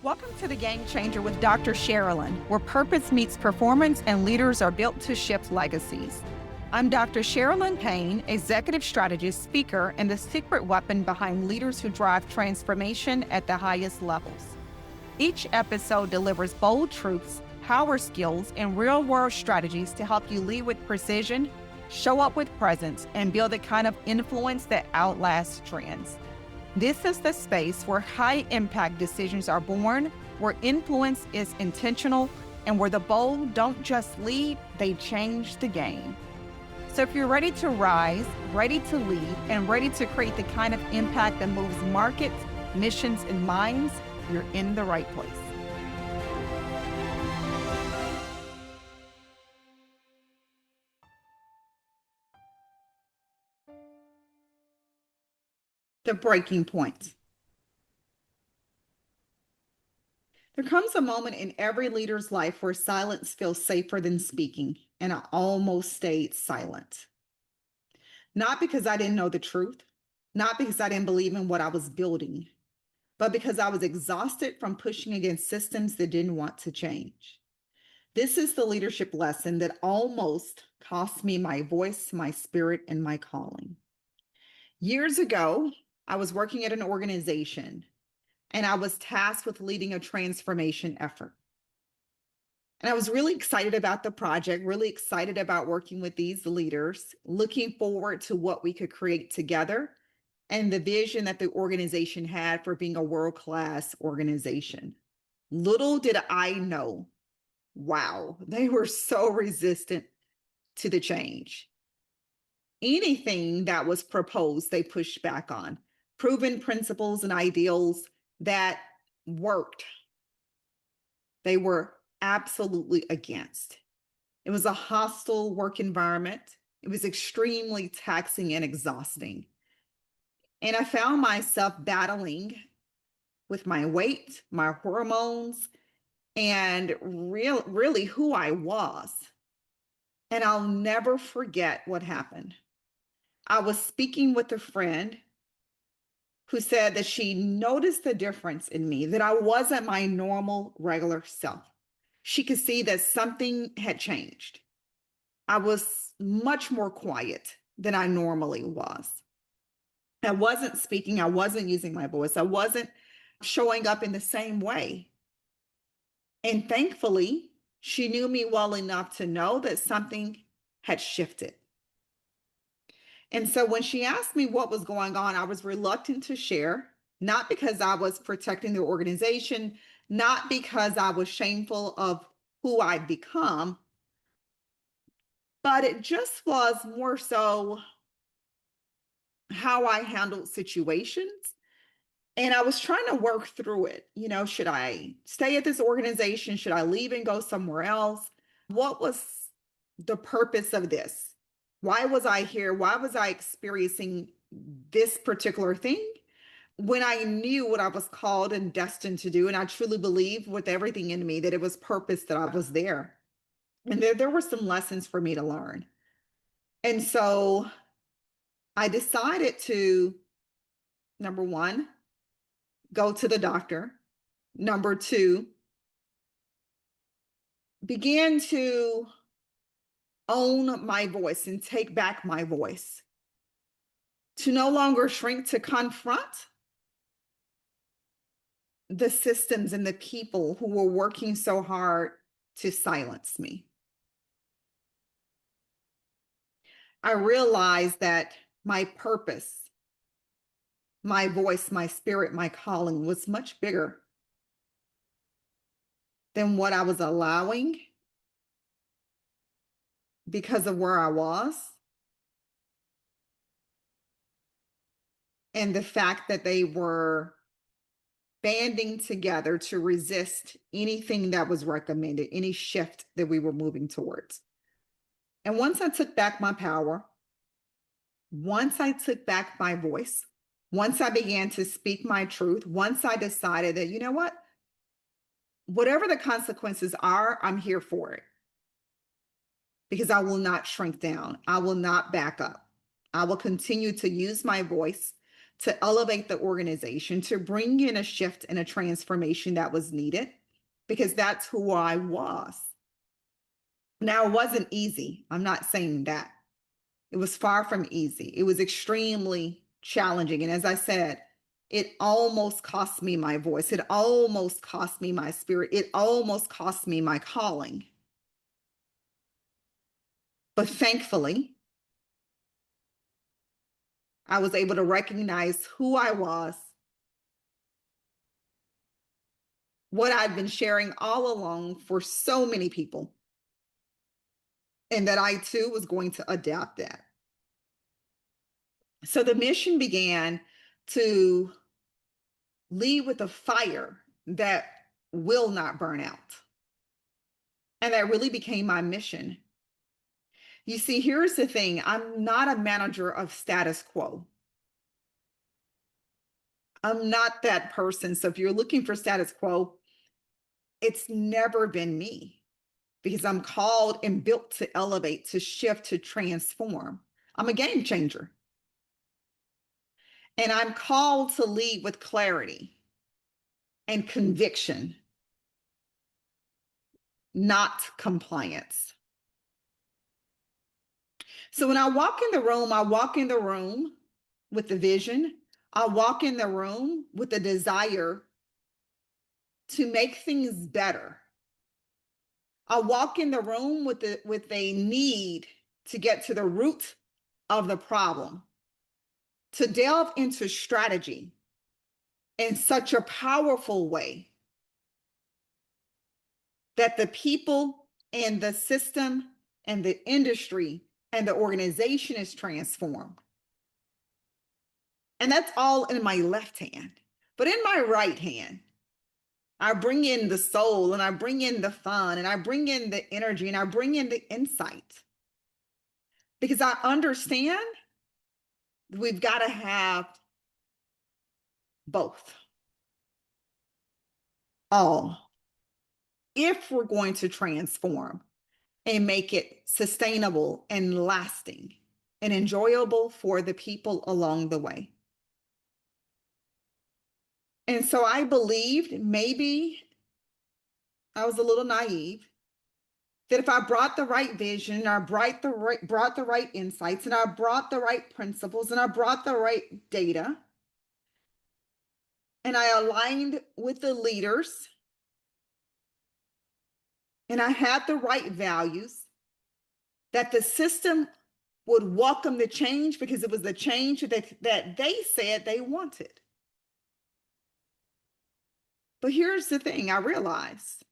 Welcome to the Game Changer with Dr. Sharalyn, where purpose meets performance and leaders are built to shift legacies. I'm Dr. Sharalyn Payne, executive strategist, speaker, and the secret weapon behind leaders who drive transformation at the highest levels. Each episode delivers bold truths, power skills, and real-world strategies to help you lead with precision, show up with presence, and build the kind of influence that outlasts trends. This is the space where high-impact decisions are born, where influence is intentional, and where the bold don't just lead, they change the game. So if you're ready to rise, ready to lead, and ready to create the kind of impact that moves markets, missions, and minds, you're in the right place. The breaking point. There comes a moment in every leader's life where silence feels safer than speaking, and I almost stayed silent. Not because I didn't know the truth, not because I didn't believe in what I was building, but because I was exhausted from pushing against systems that didn't want to change. This is the leadership lesson that almost cost me my voice, my spirit, and my calling. Years ago, I was working at an organization and I was tasked with leading a transformation effort. And I was really excited about the project, really excited about working with these leaders, looking forward to what we could create together and the vision that the organization had for being a world-class organization. Little did I know, wow, they were so resistant to the change. Anything that was proposed, they pushed back on. Proven principles and ideals that worked, they were absolutely against. It was a hostile work environment. It was extremely taxing and exhausting. And I found myself battling with my weight, my hormones, and really who I was. And I'll never forget what happened. I was speaking with a friend who said that she noticed the difference in me, that I wasn't my normal, regular self. She could see that something had changed. I was much more quiet than I normally was. I wasn't speaking, I wasn't using my voice, I wasn't showing up in the same way. And thankfully, she knew me well enough to know that something had shifted. And so when she asked me what was going on, I was reluctant to share, not because I was protecting the organization, not because I was shameful of who I'd become, but it just was more so how I handled situations. And I was trying to work through it. Should I stay at this organization? Should I leave and go somewhere else? What was the purpose of this? Why was I here? Why was I experiencing this particular thing when I knew what I was called and destined to do? And I truly believe with everything in me that it was purpose that I was there. And there were some lessons for me to learn. And so I decided to, number one, go to the doctor. Number two, begin to own my voice and take back my voice. To no longer shrink, to confront the systems and the people who were working so hard to silence me. I realized that my purpose, my voice, my spirit, my calling was much bigger than what I was allowing because of where I was and the fact that they were banding together to resist anything that was recommended, any shift that we were moving towards. And once I took back my power, once I took back my voice, once I began to speak my truth, once I decided that, you know what, whatever the consequences are, I'm here for it. Because I will not shrink down. I will not back up. I will continue to use my voice to elevate the organization, to bring in a shift and a transformation that was needed, because that's who I was. Now, it wasn't easy. I'm not saying that. It was far from easy. It was extremely challenging. And as I said, it almost cost me my voice. It almost cost me my spirit. It almost cost me my calling. But thankfully, I was able to recognize who I was, what I'd been sharing all along for so many people, and that I too was going to adapt that. So the mission began to lead with a fire that will not burn out. And that really became my mission. You see, here's the thing, I'm not a manager of status quo. I'm not that person. So if you're looking for status quo, it's never been me, because I'm called and built to elevate, to shift, to transform. I'm a game changer. And I'm called to lead with clarity and conviction, not compliance. So when I walk in the room, I walk in the room with the vision. I walk in the room with the desire to make things better. I walk in the room with a need to get to the root of the problem, to delve into strategy in such a powerful way that the people and the system and the industry and the organization is transformed. And that's all in my left hand. But in my right hand, I bring in the soul, and I bring in the fun, and I bring in the energy, and I bring in the insight. Because I understand we've got to have both. All. If we're going to transform and make it sustainable and lasting and enjoyable for the people along the way. And so I believed, maybe I was a little naive, that if I brought the right vision, I brought the right insights, and I brought the right principles, and I brought the right data, and I aligned with the leaders, and I had the right values, that the system would welcome the change, because it was the change that they said they wanted. But here's the thing, I realized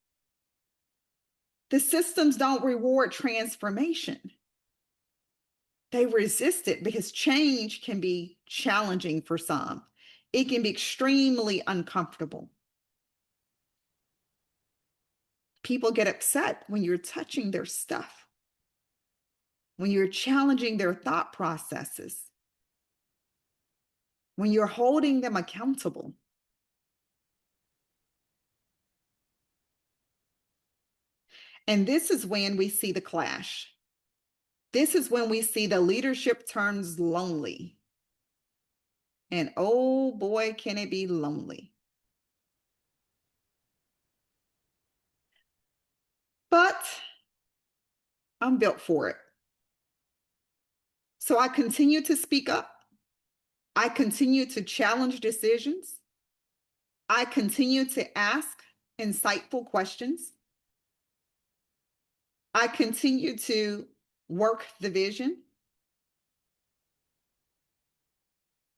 the systems don't reward transformation. They resist it, because change can be challenging for some. It can be extremely uncomfortable. People get upset when you're touching their stuff, when you're challenging their thought processes, when you're holding them accountable. And this is when we see the clash. This is when we see the leadership turns lonely. And oh boy, can it be lonely. But I'm built for it. So I continue to speak up. I continue to challenge decisions. I continue to ask insightful questions. I continue to work the vision.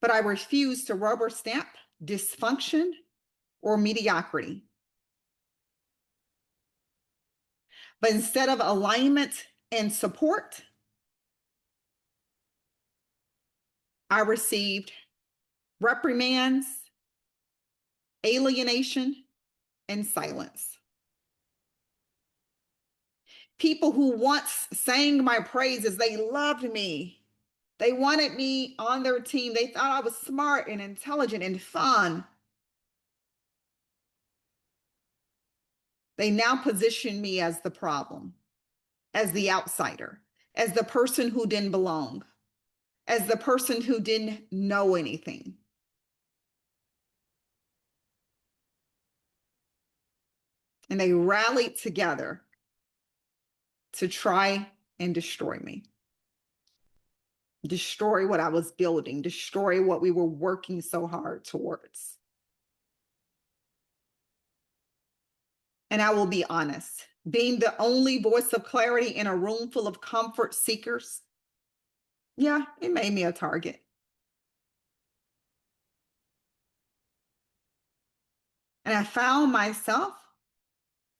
But I refuse to rubber stamp dysfunction or mediocrity. But instead of alignment and support, I received reprimands, alienation, and silence. People who once sang my praises, they loved me. They wanted me on their team. They thought I was smart and intelligent and fun. They now position me as the problem, as the outsider, as the person who didn't belong, as the person who didn't know anything. And they rallied together to try and destroy me, destroy what I was building, destroy what we were working so hard towards. And I will be honest, being the only voice of clarity in a room full of comfort seekers, yeah, it made me a target. And I found myself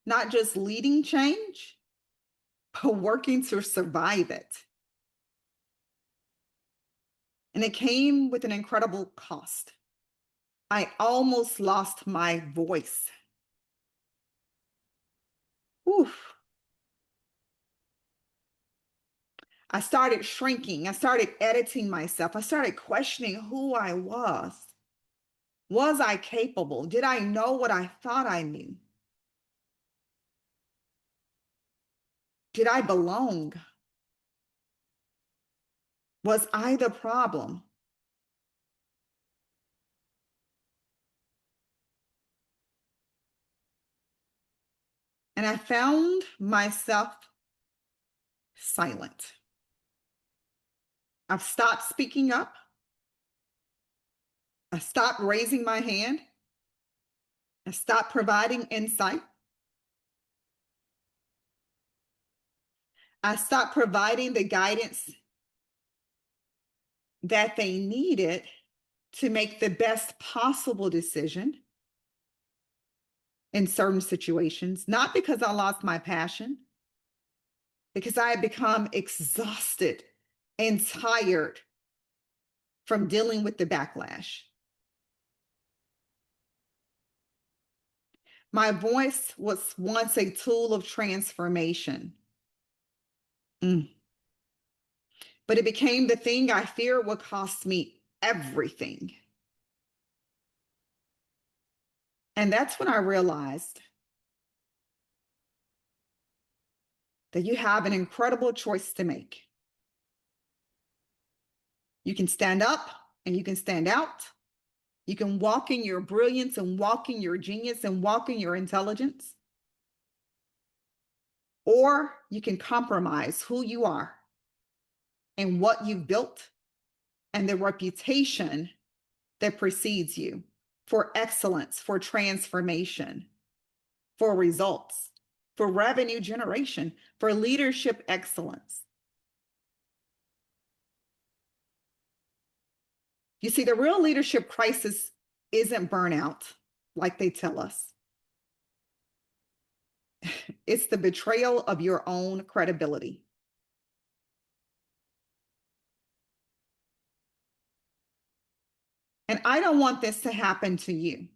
not just leading change, but working to survive it. And it came with an incredible cost. I almost lost my voice. Oof. I started shrinking. I started editing myself. I started questioning who I was. Was I capable? Did I know what I thought I knew? Did I belong? Was I the problem? And I found myself silent. I've stopped speaking up. I stopped raising my hand. I stopped providing insight. I stopped providing the guidance that they needed to make the best possible decision in certain situations, not because I lost my passion, because I had become exhausted and tired from dealing with the backlash. My voice was once a tool of transformation, but it became the thing I feared would cost me everything. And that's when I realized that you have an incredible choice to make. You can stand up and you can stand out. You can walk in your brilliance and walk in your genius and walk in your intelligence. Or you can compromise who you are and what you've built and the reputation that precedes you for excellence, for transformation, for results, for revenue generation, for leadership excellence. You see, the real leadership crisis isn't burnout like they tell us. It's the betrayal of your own credibility. And I don't want this to happen to you.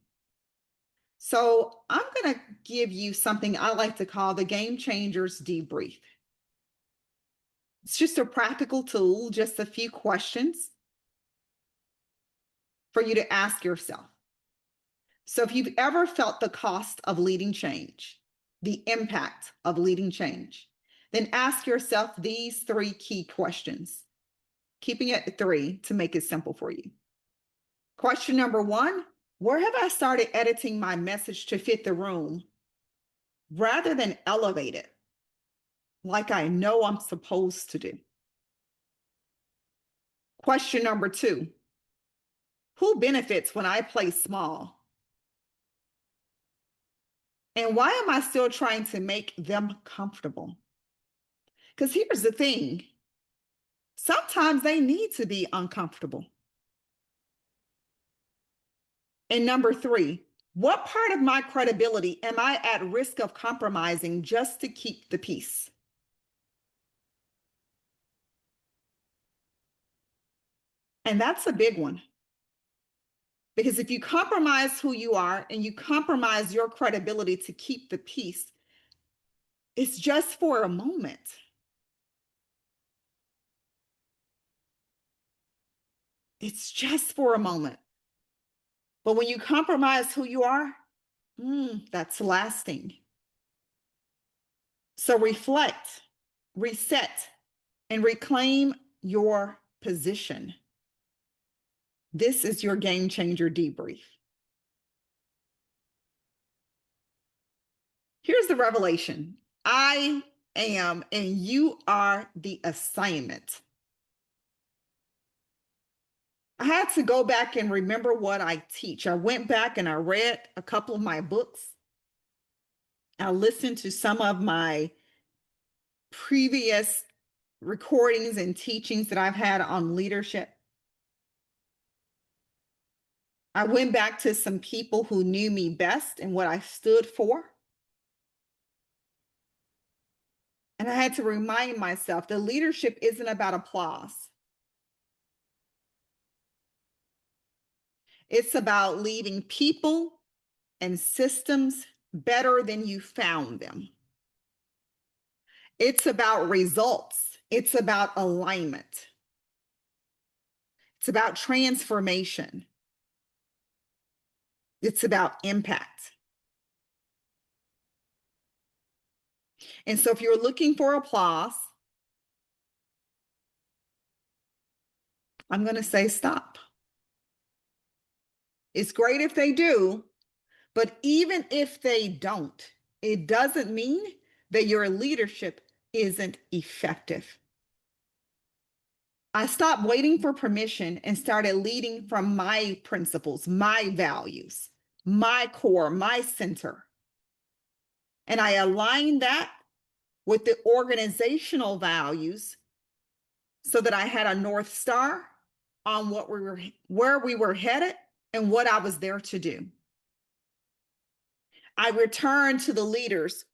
So I'm going to give you something I like to call the Game Changers Debrief. It's just a practical tool, just a few questions for you to ask yourself. So if you've ever felt the cost of leading change, the impact of leading change, then ask yourself these three key questions, keeping it at three to make it simple for you. Question number one, where have I started editing my message to fit the room rather than elevate it like I know I'm supposed to do? Question number two, who benefits when I play small? And why am I still trying to make them comfortable? Because here's the thing, sometimes they need to be uncomfortable. And number three, what part of my credibility am I at risk of compromising just to keep the peace? And that's a big one. Because if you compromise who you are and you compromise your credibility to keep the peace, it's just for a moment. It's just for a moment. But when you compromise who you are, that's lasting. So reflect, reset, and reclaim your position. This is your game changer debrief. Here's the revelation. I am, and you are the assignment. I had to go back and remember what I teach. I went back and I read a couple of my books. I listened to some of my previous recordings and teachings that I've had on leadership. I went back to some people who knew me best and what I stood for. And I had to remind myself that leadership isn't about applause. It's about leaving people and systems better than you found them. It's about results. It's about alignment. It's about transformation. It's about impact. And so if you're looking for applause, I'm going to say stop. It's great if they do, but even if they don't, it doesn't mean that your leadership isn't effective. I stopped waiting for permission and started leading from my principles, my values, my core, my center. And I aligned that with the organizational values so that I had a North Star on where we were headed and what I was there to do. I returned to the leaders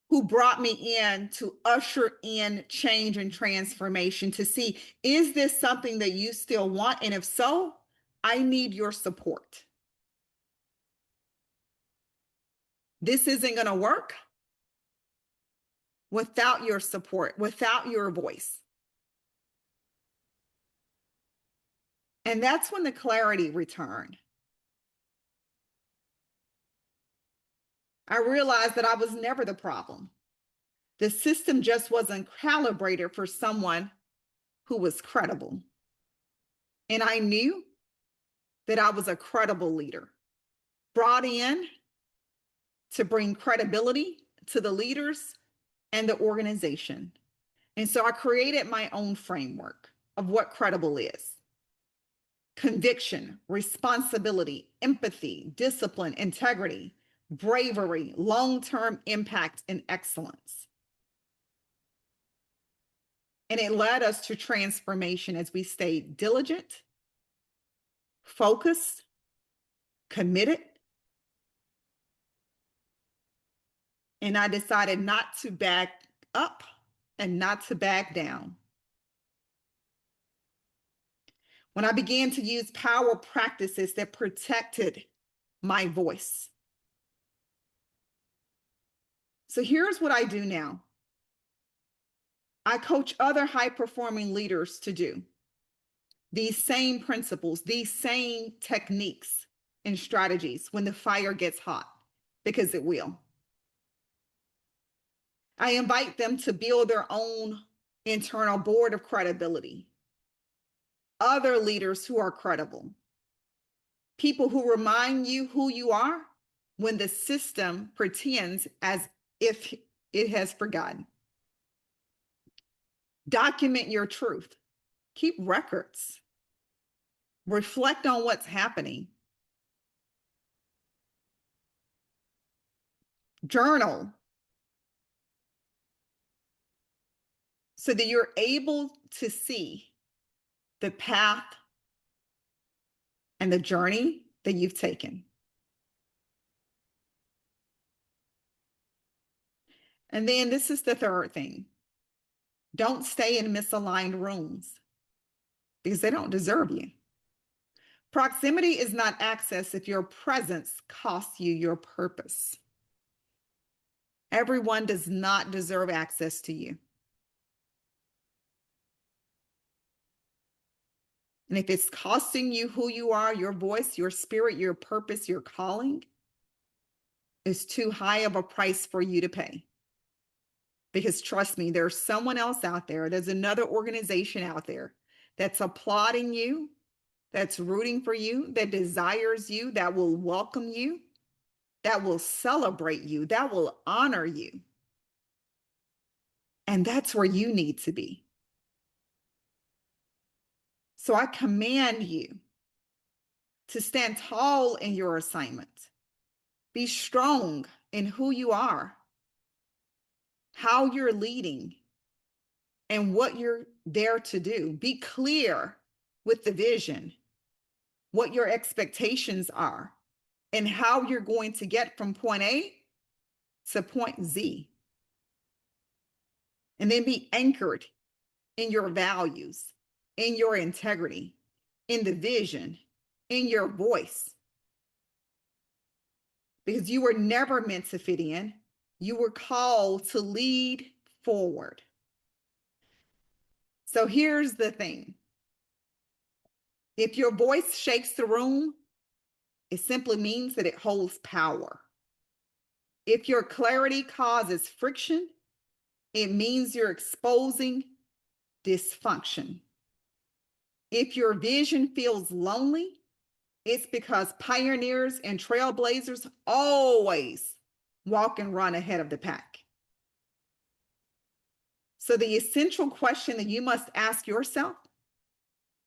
who brought me in to usher in change and transformation to see, is this something that you still want? And if so, I need your support. This isn't going to work without your support, without your voice. And that's when the clarity returned. I realized that I was never the problem. The system just wasn't calibrated for someone who was credible. And I knew that I was a credible leader, brought in to bring credibility to the leaders and the organization. And so I created my own framework of what credible is: conviction, responsibility, empathy, discipline, integrity, bravery, long-term impact, and excellence. And it led us to transformation as we stayed diligent, focused, committed. And I decided not to back up and not to back down. When I began to use power practices that protected my voice. So here's what I do now. I coach other high-performing leaders to do these same principles, these same techniques and strategies when the fire gets hot, because it will. I invite them to build their own internal board of credibility, other leaders who are credible, people who remind you who you are when the system pretends as if it has forgotten. Document your truth. Keep records. Reflect on what's happening. Journal so that you're able to see the path and the journey that you've taken. And then this is the third thing. Don't stay in misaligned rooms because they don't deserve you. Proximity is not access if your presence costs you your purpose. Everyone does not deserve access to you. And if it's costing you who you are, your voice, your spirit, your purpose, your calling, it's too high of a price for you to pay. Because trust me, there's someone else out there, there's another organization out there that's applauding you, that's rooting for you, that desires you, that will welcome you. that will celebrate you, that will honor you. And that's where you need to be. So I command you to stand tall in your assignment. Be strong in who you are, how you're leading, and what you're there to do. Be clear with the vision, what your expectations are, and how you're going to get from point A to point Z. And then be anchored in your values, in your integrity, in the vision, in your voice. Because you were never meant to fit in. You were called to lead forward. So here's the thing. If your voice shakes the room, it simply means that it holds power. If your clarity causes friction, it means you're exposing dysfunction. If your vision feels lonely, it's because pioneers and trailblazers always walk and run ahead of the pack. So the essential question that you must ask yourself,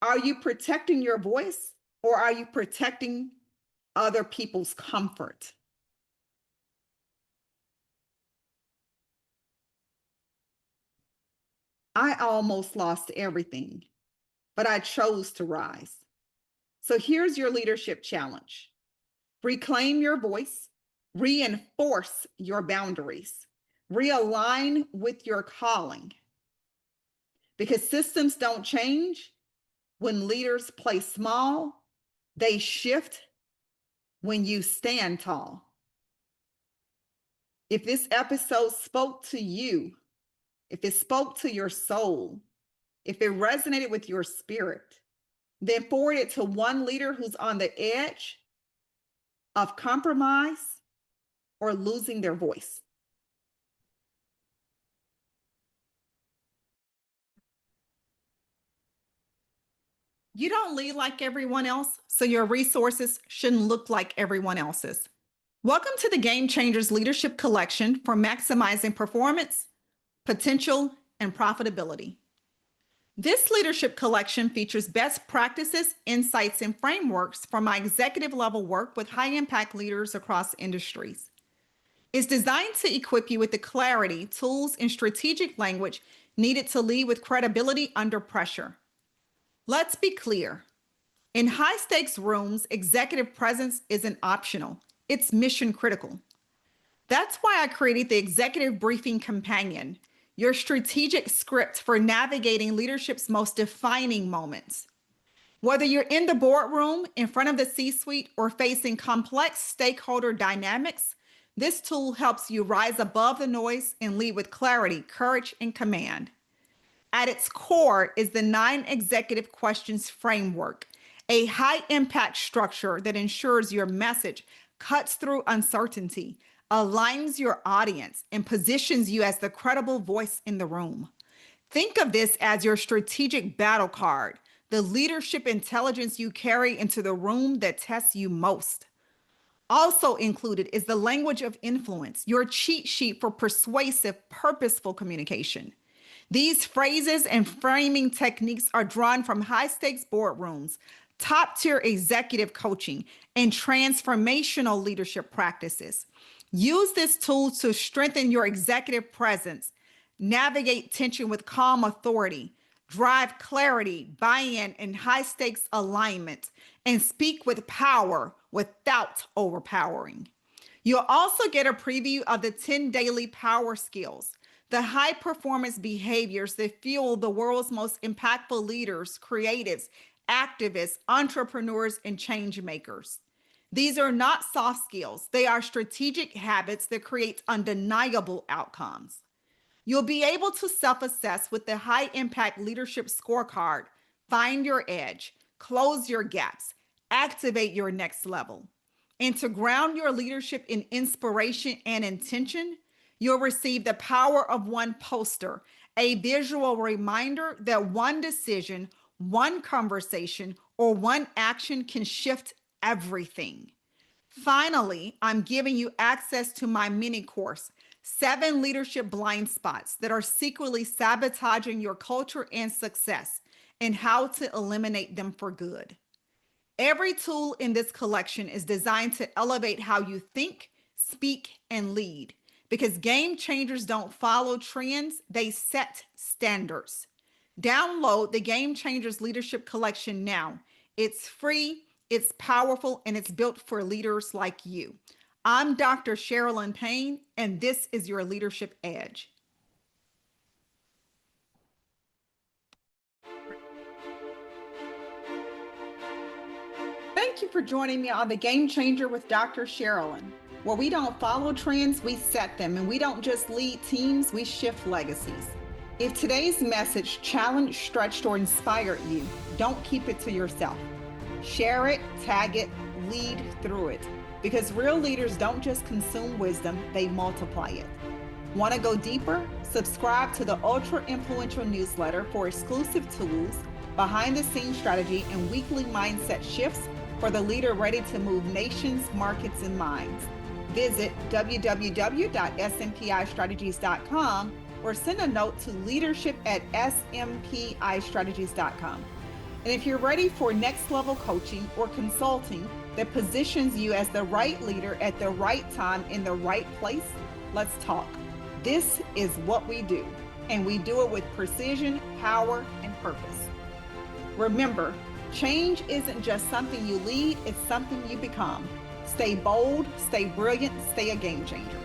are you protecting your voice or are you protecting other people's comfort? I almost lost everything, but I chose to rise. So here's your leadership challenge. Reclaim your voice, reinforce your boundaries, realign with your calling. Because systems don't change when leaders play small, they shift when you stand tall. If this episode spoke to you, if it spoke to your soul, if it resonated with your spirit, then forward it to one leader who's on the edge of compromise or losing their voice. You don't lead like everyone else, so your resources shouldn't look like everyone else's. Welcome to the Game Changers Leadership Collection for maximizing performance, potential, and profitability. This leadership collection features best practices, insights, and frameworks from my executive level work with high impact leaders across industries. It's designed to equip you with the clarity, tools, and strategic language needed to lead with credibility under pressure. Let's be clear. In high stakes rooms, executive presence isn't optional, it's mission critical. That's why I created the Executive Briefing Companion, your strategic script for navigating leadership's most defining moments. Whether you're in the boardroom, in front of the C-suite, or facing complex stakeholder dynamics, this tool helps you rise above the noise and lead with clarity, courage, and command. At its core is the 9 executive questions framework, a high-impact structure that ensures your message cuts through uncertainty, aligns your audience, and positions you as the credible voice in the room. Think of this as your strategic battle card, the leadership intelligence you carry into the room that tests you most. Also included is the language of influence, your cheat sheet for persuasive, purposeful communication. These phrases and framing techniques are drawn from high stakes boardrooms, top tier executive coaching, and transformational leadership practices. Use this tool to strengthen your executive presence, navigate tension with calm authority, drive clarity, buy-in, and high stakes alignment, and speak with power without overpowering. You'll also get a preview of the 10 daily power skills, the high performance behaviors that fuel the world's most impactful leaders, creatives, activists, entrepreneurs, and change makers. These are not soft skills. They are strategic habits that create undeniable outcomes. You'll be able to self-assess with the high impact leadership scorecard, find your edge, close your gaps, activate your next level. And to ground your leadership in inspiration and intention, you'll receive the power of one poster, a visual reminder that one decision, one conversation, or one action can shift everything. Finally, I'm giving you access to my mini course, 7 Leadership Blind Spots that are secretly sabotaging your culture and success, and how to eliminate them for good. Every tool in this collection is designed to elevate how you think, speak, and lead, because game changers don't follow trends, they set standards. Download the Game Changers Leadership Collection now. It's free, it's powerful, and it's built for leaders like you. I'm Dr. Sharalyn Payne, and this is your Leadership Edge. Thank you for joining me on The Game Changer with Dr. Sharalyn, where we don't follow trends, we set them, and we don't just lead teams, we shift legacies. If today's message challenged, stretched, or inspired you, don't keep it to yourself. Share it, tag it, lead through it, because real leaders don't just consume wisdom, they multiply it. Want to go deeper? Subscribe to the Ultra Influential newsletter for exclusive tools, behind-the-scenes strategy, and weekly mindset shifts for the leader ready to move nations, markets, and minds. Visit www.smpistrategies.com or send a note to leadership@smpistrategies.com. And if you're ready for next level coaching or consulting that positions you as the right leader at the right time in the right place, let's talk. This is what we do, and we do it with precision, power, and purpose. Remember, change isn't just something you lead, it's something you become. Stay bold, stay brilliant, stay a game changer.